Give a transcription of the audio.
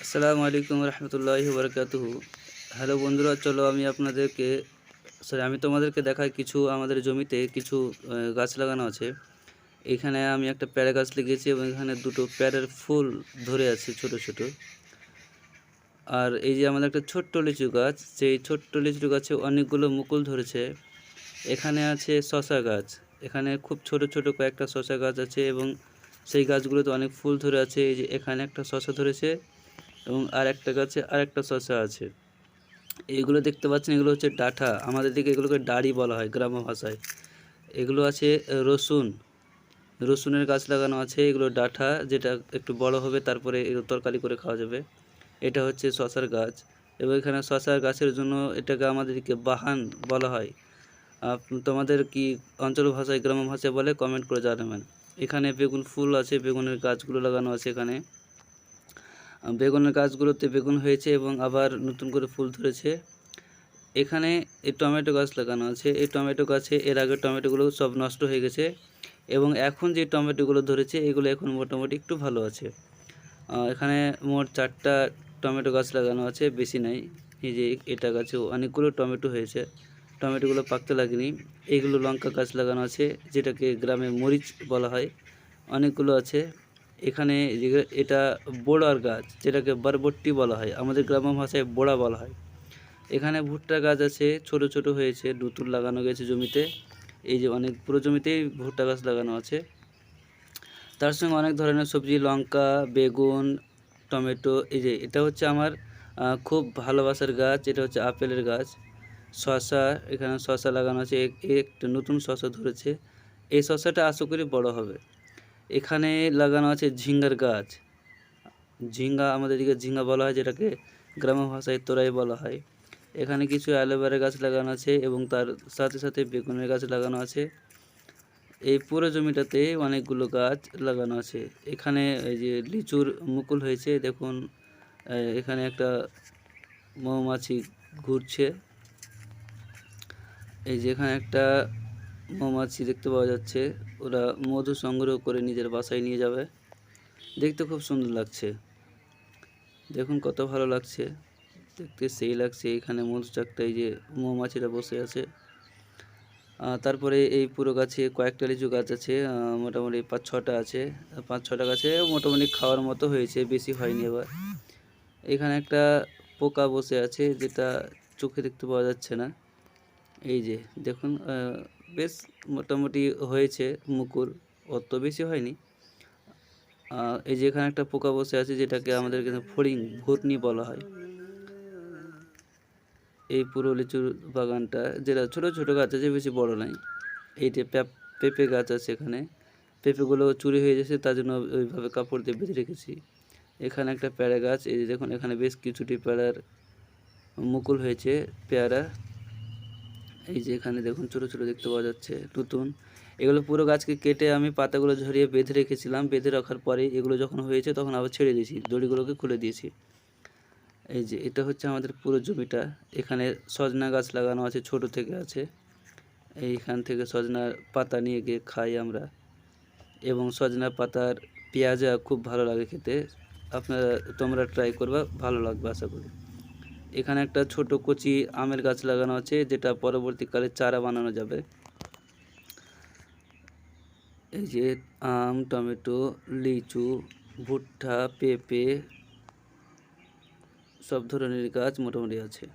আসসালামু আলাইকুম রহমতুল্লাহি বারাকাতুহু। হ্যালো বন্ধুরা, চলো আমি তোমাদেরকে দেখাই কিছু আমাদের জমিতে কিছু গাছ লাগানো আছে। এখানে আমি একটা পেয়ারা গাছ লাগিয়েছি এবং এখানে দুটো পেয়ারার ফুল ধরে আছে ছোট ছোট। আর এই যে আমাদের একটা ছোট্ট লিচু গাছ, সেই ছোট্ট লিচু গাছে অনেকগুলো মুকুল ধরেছে। এখানে আছে শশা গাছ, এখানে খুব ছোট ছোট কয়েকটা শশা গাছ আছে এবং সেই গাছগুলোতে অনেক ফুল ধরে আছে। এই যে এখানে একটা শশা ধরেছে এবং আর একটা গাছে আর একটা শশা আছে। এইগুলো দেখতে পাচ্ছেন, এগুলো হচ্ছে ডাঁটা, আমাদের দিকে এগুলোকে ডাঁড়ি বলা হয় গ্রাম্য ভাষায়। এগুলো আছে রসুনের গাছ লাগানো আছে, এগুলো ডাঁটা, যেটা একটু বড় হবে তারপরে এগুলো তরকারি করে খাওয়া যাবে। এটা হচ্ছে শশার গাছ এবং এখানে শশার গাছের জন্য এটাকে আমাদেরকে বাহান বলা হয়। তোমাদের কি অঞ্চল ভাষায় গ্রাম্য ভাষায় বলে কমেন্ট করে জানাবেন। এখানে বেগুন ফুল আছে, বেগুনের গাছগুলো লাগানো আছে। এখানে বেগুনের গাছগুলোতে বেগুন হয়েছে এবং আবার নতুন করে ফুল ধরেছে। এখানে এই টমেটো গাছ লাগানো আছে, এই টমেটো গাছে এর আগে টমেটোগুলো সব নষ্ট হয়ে গেছে এবং এখন যে টমেটোগুলো ধরেছে এগুলো এখন মোটামুটি একটু ভালো আছে। এখানে মোট 4টা টমেটো গাছ লাগানো আছে, বেশি নাই। এই যে এটা গাছেও অনেকগুলো টমেটো হয়েছে, টমেটোগুলো পাকতে লাগেনি। এইগুলো লঙ্কা গাছ লাগানো আছে, যেটাকে গ্রামে মরিচ বলা হয়, অনেকগুলো আছে। এখানে এটা বোড়ার গাছ, যেটাকে বরবট্টি বলা হয়, আমাদের গ্রাম্য ভাষায় বোড়া বলা হয়। এখানে ভুট্টা গাছ আছে, ছোট ছোট হয়েছে, নতুন লাগানো গেছে জমিতে। এই যে অনেক পুরো জমিতেই ভুট্টা গাছ লাগানো আছে। তার সঙ্গে অনেক ধরনের সবজি, লঙ্কা, বেগুন, টমেটো। এই যে এটা হচ্ছে আমার খুব ভালোবাসার গাছ, এটা হচ্ছে আপেলের গাছ। শশা, এখানে শশা লাগানো আছে, একটা নতুন শশা ধরেছে। এই শশাটা আশা করি বড় হবে। এখানে লাগানো আছে ঝিঙ্গার গাছ, ঝিঙ্গা আমাদের দিকে ঝিঙ্গা বলা হয়, যেটাকে গ্রাম্য ভাষায় তোরাই বলা হয়। এখানে কিছু অ্যালোভেরা গাছ লাগানো আছে এবং তার সাথে সাথে বেগুনের গাছ লাগানো আছে। এই পুরো জমিটাতে অনেকগুলো গাছ লাগানো আছে। এখানে এই যে লিচুর মুকুল হয়েছে দেখুন। এখানে একটা মৌমাছি ঘুরছে। এই যে এখানে একটা মৌমাছি দেখতে পাওয়া যাচ্ছে, ওরা মধু সংগ্রহ করে নিজের বাসায় নিয়ে যাবে। দেখতে খুব সুন্দর লাগছে, দেখুন কত ভালো লাগছে, দেখতে সেই লাগছে। এখানে মৌচাকটা, এই যে মৌমাছিরা বসে আছে। তারপরে এই পুরো গাছে কয়েকটা লিচু গাছ আছে, মোটামুটি 5-6টা আছে। 5-6টা গাছে মোটামুটি খাওয়ার মতো হয়েছে, বেশি হয়নি। এবার এখানে একটা পোকা বসে আছে, যেটা চোখে দেখতে পাওয়া যাচ্ছে না। এই যে দেখুন, বেশ মোটামুটি হয়েছে মুকুল, অত বেশি হয়নি। এই যে এখানে একটা পোকা বসে আছে, যেটাকে আমাদের এখানে ভুতনি বলা হয়। এই পুরো লিচুর বাগানটা, যেটা ছোট ছোট গাছ আছে, বেশি বড় নাই। এই যে পেঁপে গাছ আছে, এখানে পেঁপেগুলো চুরি হয়ে যাচ্ছে, তার জন্য ওইভাবে কাপড় দিয়ে বেঁধে রেখেছি। এখানে একটা পেয়ারা গাছ, এই যে দেখুন, এখানে বেশ কিছুটি পেয়ারার মুকুল হয়েছে, পেয়ারা। এই যে এখানে দেখুন ছোট ছোট দেখতে পাওয়া যাচ্ছে নতুন। এগুলো পুরো গাছকে কেটে আমি পাতাগুলো ঝরিয়ে বেঁধে রেখেছিলাম, বেঁধে রাখার পরে এগুলো যখন হয়েছে তখন আবার ছেড়ে দিয়েছি, দড়িগুলোকে খুলে দিয়েছি। এই যে এটা হচ্ছে আমাদের পুরো জমিটা। এখানে সজনা গাছ লাগানো আছে, ছোট থেকে আছে। এইখান থেকে সজনার পাতা নিয়ে গিয়ে খাই আমরা, এবং সজনা পাতার পেঁয়াজা খুব ভালো লাগে খেতে। তোমরা ট্রাই করবা, ভালো লাগবে আশা করি। এখানে একটা ছোট কচি আমের গাছ লাগানো আছে, যেটা পরবর্তীকালে চারা বানানো যাবে। এই যে আম, টমেটো, লিচু, ভুট্টা, পেঁপে, সব ধরনের গাছ মোটামুটি আছে।